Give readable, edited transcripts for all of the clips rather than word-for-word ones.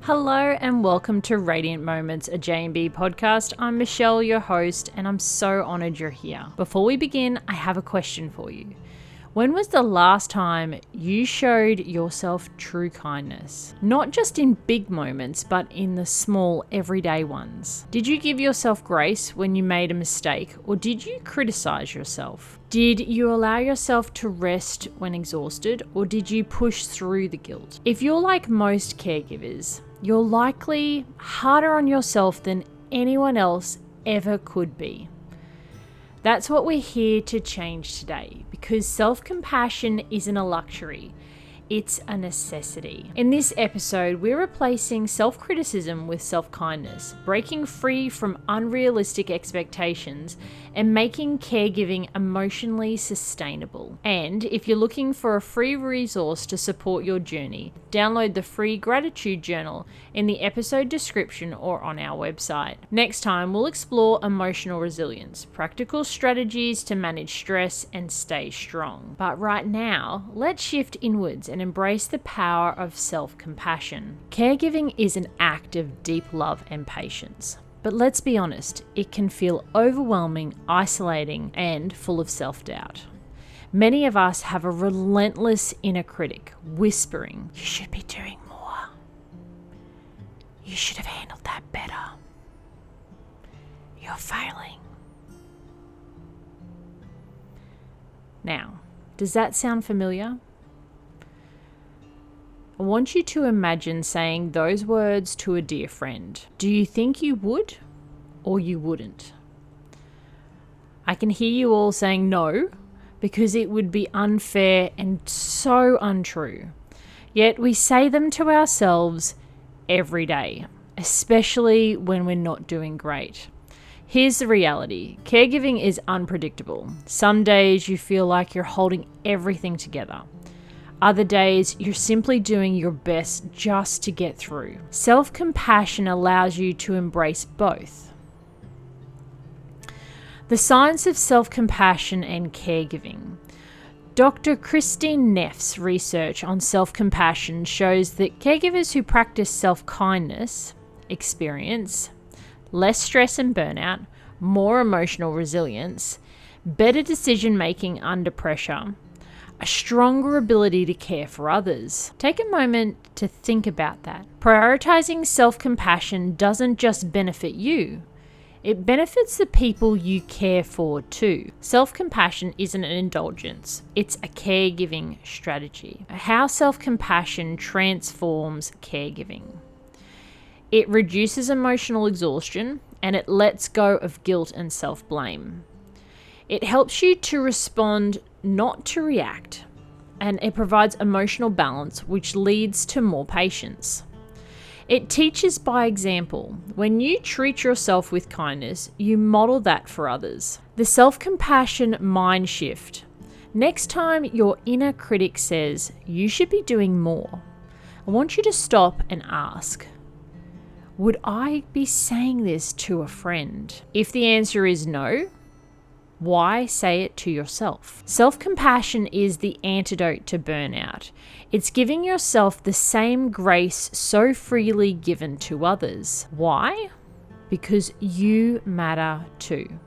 Hello and welcome to Radiant Moments, a J&B podcast. I'm Michelle, your host, and I'm so honoured you're here. Before we begin, I have a question for you. When was the last time you showed yourself true kindness? Not just in big moments, but in the small, everyday ones. Did you give yourself grace when you made a mistake, or did you criticize yourself? Did you allow yourself to rest when exhausted, or did you push through the guilt? If you're like most caregivers, you're likely harder on yourself than anyone else ever could be. That's what we're here to change today, because self-compassion isn't a luxury, it's a necessity. In this episode, we're replacing self-criticism with self-kindness, breaking free from unrealistic expectations and making caregiving emotionally sustainable. And if you're looking for a free resource to support your journey, download the free gratitude journal in the episode description or on our website. Next time, we'll explore emotional resilience, practical strategies to manage stress and stay strong. But right now, let's shift inwards and embrace the power of self-compassion. Caregiving is an act of deep love and patience. But let's be honest, it can feel overwhelming, isolating, and full of self-doubt. Many of us have a relentless inner critic whispering, "You should be doing more. You should have handled that better. You're failing." Now, does that sound familiar? I want you to imagine saying those words to a dear friend. Do you think you would or you wouldn't? I can hear you all saying no, because it would be unfair and so untrue. Yet we say them to ourselves every day, especially when we're not doing great. Here's the reality. Caregiving is unpredictable. Some days you feel like you're holding everything together. Other days, you're simply doing your best just to get through. Self-compassion allows you to embrace both. The science of self-compassion and caregiving. Dr. Christine Neff's research on self-compassion shows that caregivers who practice self-kindness experience less stress and burnout, more emotional resilience, better decision-making under pressure, a stronger ability to care for others. Take a moment to think about that. Prioritizing self-compassion doesn't just benefit you, it benefits the people you care for too. Self-compassion isn't an indulgence, it's a caregiving strategy. How self-compassion transforms caregiving. It reduces emotional exhaustion and it lets go of guilt and self-blame. It helps you to respond, not to react, and it provides emotional balance, which leads to more patience. It teaches by example. When you treat yourself with kindness, you model that for others. The self-compassion mind shift. Next time your inner critic says you should be doing more, I want you to stop and ask, would I be saying this to a friend? If the answer is no, why say it to yourself? Self-compassion is the antidote to burnout. It's giving yourself the same grace so freely given to others. Why? Because you matter too.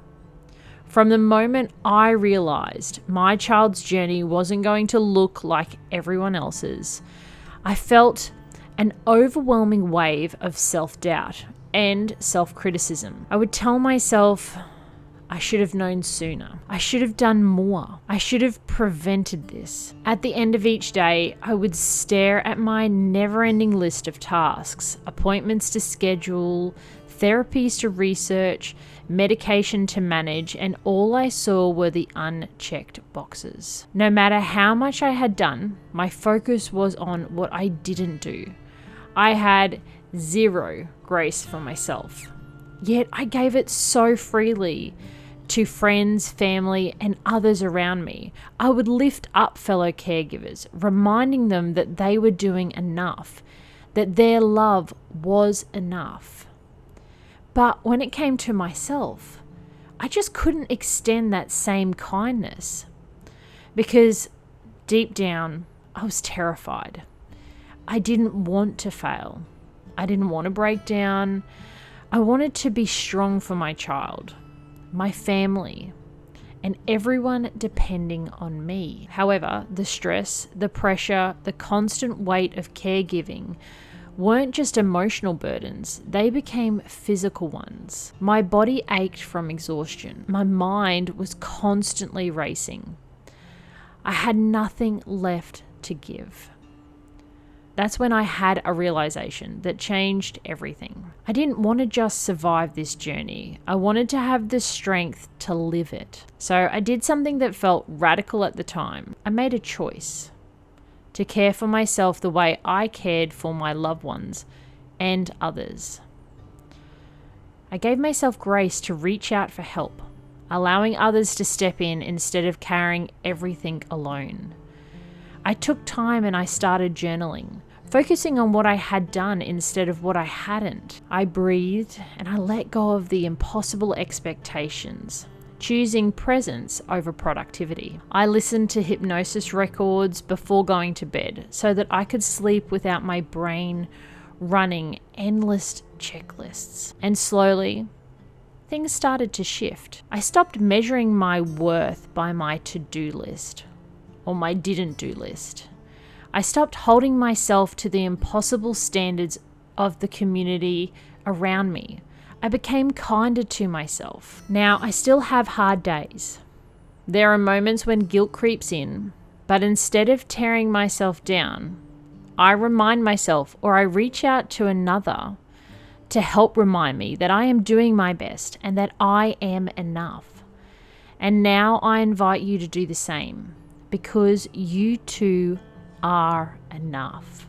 From the moment I realized my child's journey wasn't going to look like everyone else's, I felt an overwhelming wave of self-doubt and self-criticism. I would tell myself, I should have known sooner. I should have done more. I should have prevented this. At the end of each day, I would stare at my never-ending list of tasks, appointments to schedule, therapies to research, medication to manage, and all I saw were the unchecked boxes. No matter how much I had done, my focus was on what I didn't do. I had zero grace for myself. Yet I gave it so freely to friends, family, and others around me. I would lift up fellow caregivers, reminding them that they were doing enough, that their love was enough. But when it came to myself, I just couldn't extend that same kindness because deep down, I was terrified. I didn't want to fail. I didn't want to break down. I wanted to be strong for my child, my family, and everyone depending on me. However, the stress, the pressure, the constant weight of caregiving weren't just emotional burdens, they became physical ones. My body ached from exhaustion. My mind was constantly racing. I had nothing left to give. That's when I had a realization that changed everything. I didn't want to just survive this journey. I wanted to have the strength to live it. So I did something that felt radical at the time. I made a choice to care for myself the way I cared for my loved ones and others. I gave myself grace to reach out for help, allowing others to step in instead of carrying everything alone. I took time and I started journaling, focusing on what I had done instead of what I hadn't. I breathed and I let go of the impossible expectations, choosing presence over productivity. I listened to hypnosis records before going to bed so that I could sleep without my brain running endless checklists. And slowly, things started to shift. I stopped measuring my worth by my to-do list or my didn't-do list. I stopped holding myself to the impossible standards of the community around me. I became kinder to myself. Now, I still have hard days. There are moments when guilt creeps in, but instead of tearing myself down, I remind myself or I reach out to another to help remind me that I am doing my best and that I am enough. And now I invite you to do the same because you too are enough.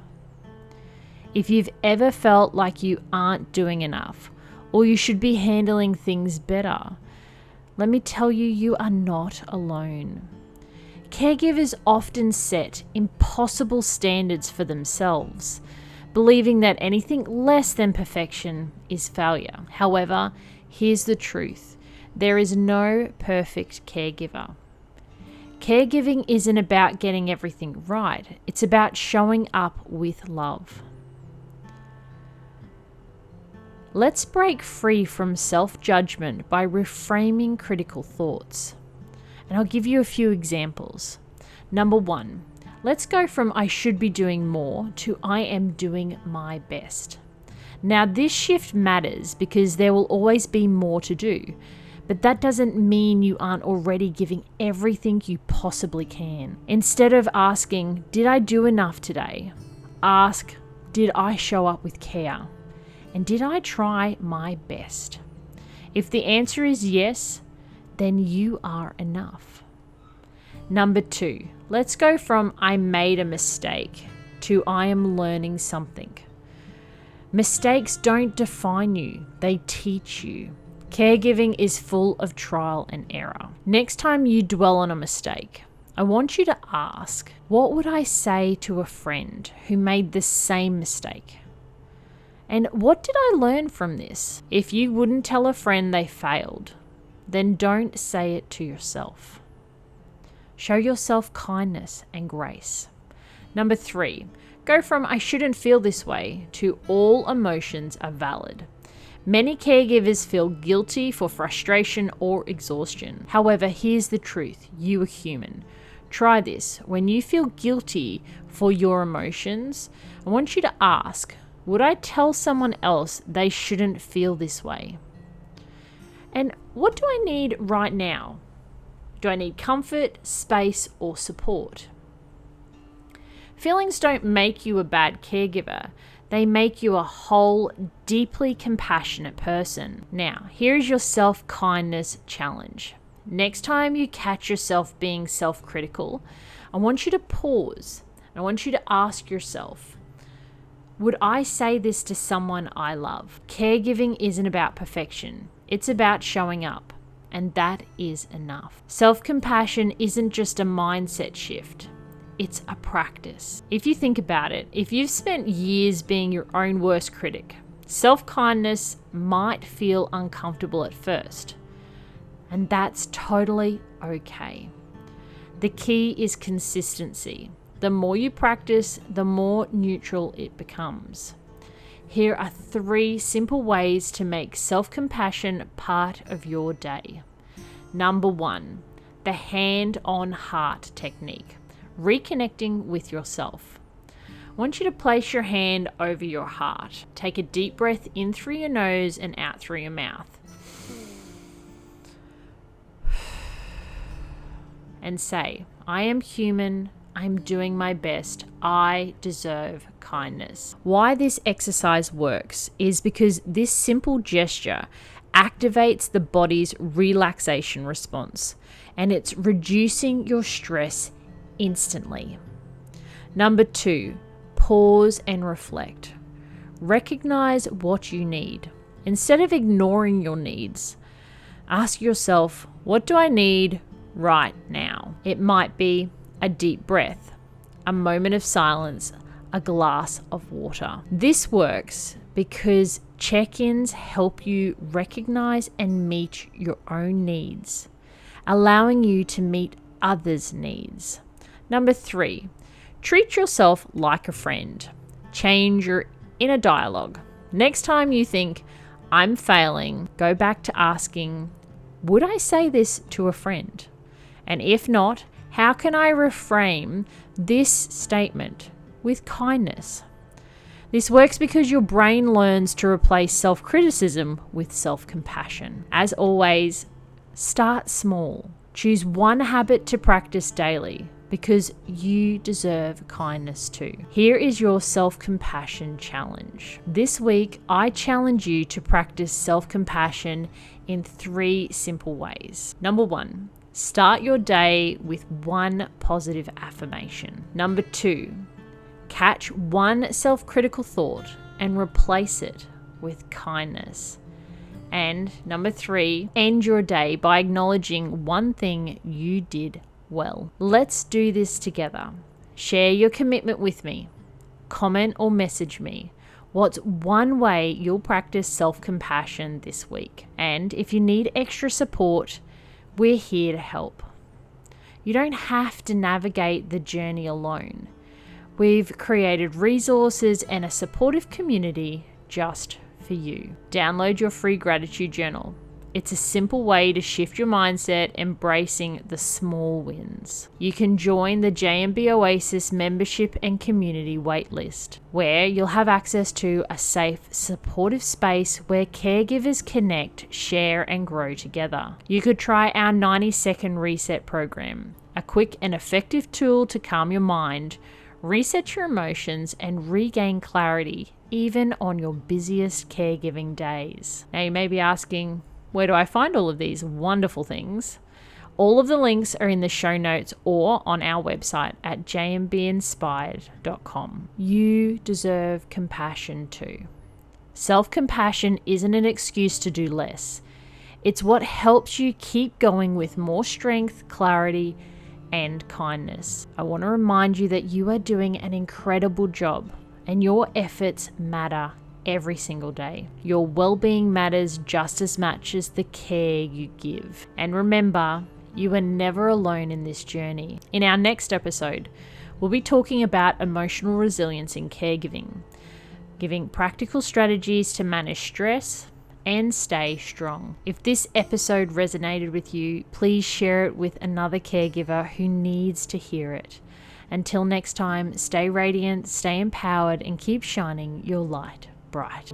If you've ever felt like you aren't doing enough, or you should be handling things better, let me tell you, you are not alone. Caregivers often set impossible standards for themselves, believing that anything less than perfection is failure. However, here's the truth. There is no perfect caregiver. Caregiving isn't about getting everything right. It's about showing up with love. Let's break free from self-judgment by reframing critical thoughts. And I'll give you a few examples. Number 1, let's go from I should be doing more to I am doing my best. Now, this shift matters because there will always be more to do, but that doesn't mean you aren't already giving everything you possibly can. Instead of asking, did I do enough today? Ask, did I show up with care? And did I try my best? If the answer is yes, then you are enough. Number 2, let's go from I made a mistake to I am learning something. Mistakes don't define you, they teach you. Caregiving is full of trial and error. Next time you dwell on a mistake, I want you to ask, what would I say to a friend who made the same mistake? And what did I learn from this? If you wouldn't tell a friend they failed, then don't say it to yourself. Show yourself kindness and grace. Number 3, go from I shouldn't feel this way to all emotions are valid. Many caregivers feel guilty for frustration or exhaustion. However, here's the truth. You are human. Try this. When you feel guilty for your emotions, I want you to ask, would I tell someone else they shouldn't feel this way? And what do I need right now? Do I need comfort, space, or support? Feelings don't make you a bad caregiver. They make you a whole, deeply compassionate person. Now, here's your self-kindness challenge. Next time you catch yourself being self-critical, I want you to pause. I want you to ask yourself, would I say this to someone I love? Caregiving isn't about perfection. It's about showing up, and that is enough. Self-compassion isn't just a mindset shift. It's a practice. If you think about it, if you've spent years being your own worst critic, self-kindness might feel uncomfortable at first, and that's totally okay. The key is consistency. The more you practice, the more neutral it becomes. Here are 3 simple ways to make self-compassion part of your day. Number 1, the hand-on-heart technique, reconnecting with yourself. I want you to place your hand over your heart. Take a deep breath in through your nose and out through your mouth. And say, I am human, I'm doing my best, I deserve kindness. Why this exercise works is because this simple gesture activates the body's relaxation response, and it's reducing your stress instantly. Number 2, pause and reflect. Recognize what you need. Instead of ignoring your needs, ask yourself, what do I need right now? It might be a deep breath, a moment of silence, a glass of water. This works because check-ins help you recognize and meet your own needs, allowing you to meet others' needs. Number 3, treat yourself like a friend. Change your inner dialogue. Next time you think, I'm failing, go back to asking, would I say this to a friend? And if not, how can I reframe this statement with kindness? This works because your brain learns to replace self-criticism with self-compassion. As always, start small. Choose one habit to practice daily because you deserve kindness too. Here is your self-compassion challenge. This week, I challenge you to practice self-compassion in 3 simple ways. Number 1, start your day with 1 positive affirmation. Number 2, catch 1 self-critical thought and replace it with kindness. And number 3, end your day by acknowledging 1 thing you did well. Let's do this together. Share your commitment with me. Comment or message me. What's 1 way you'll practice self-compassion this week? And if you need extra support, we're here to help. You don't have to navigate the journey alone. We've created resources and a supportive community just for you. Download your free gratitude journal. It's a simple way to shift your mindset, embracing the small wins. You can join the JMB Oasis membership and community waitlist, where you'll have access to a safe, supportive space where caregivers connect, share, and grow together. You could try our 90-second reset program, a quick and effective tool to calm your mind, reset your emotions, and regain clarity, even on your busiest caregiving days. Now you may be asking, where do I find all of these wonderful things? All of the links are in the show notes or on our website at jmbinspired.com. You deserve compassion too. Self-compassion isn't an excuse to do less. It's what helps you keep going with more strength, clarity, and kindness. I want to remind you that you are doing an incredible job and your efforts matter every single day. Your well-being matters just as much as the care you give. And remember, you are never alone in this journey. In our next episode, we'll be talking about emotional resilience in caregiving, giving practical strategies to manage stress and stay strong. If this episode resonated with you, please share it with another caregiver who needs to hear it. Until next time, stay radiant, stay empowered, and keep shining your light bright.